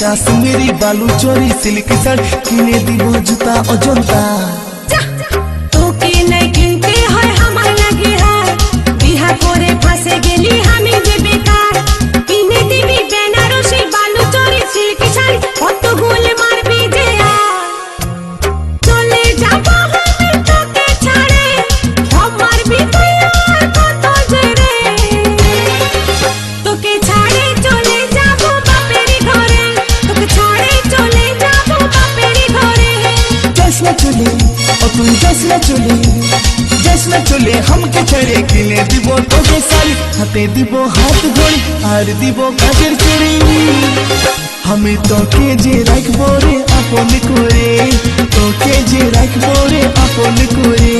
কাশ্মীরি বালু চরি সিল্ক শাড়ি কিনে দিব জুতা অজন্তা তোকে নাই কিনতে হয় আমার লাগে হার বিহা করে ফাঁসে গেলি আমি যে বেকার কিনে দিবি বেনারসি বালু চরি সিল্ক শাড়ি কত গোল মারবি যে চলে যাব আমি তোকে ছাড়ে আমার বিদায় কত জেরে তোকে ছাড়ে চলে যাব বাপের ঘরে তোকে ছাড়ে চলে যাব বাপের ঘরে যাস না চলে ও তুই যাস না চলে हमके छड़े किने দিব তোকে শাড়ি হাতে দিব হাত ঘড়ি আর দিব কাজের চুড়ি আমি তোকে যে রাখবো রে আপন করে তোকে যে রাখবো রে আপন করে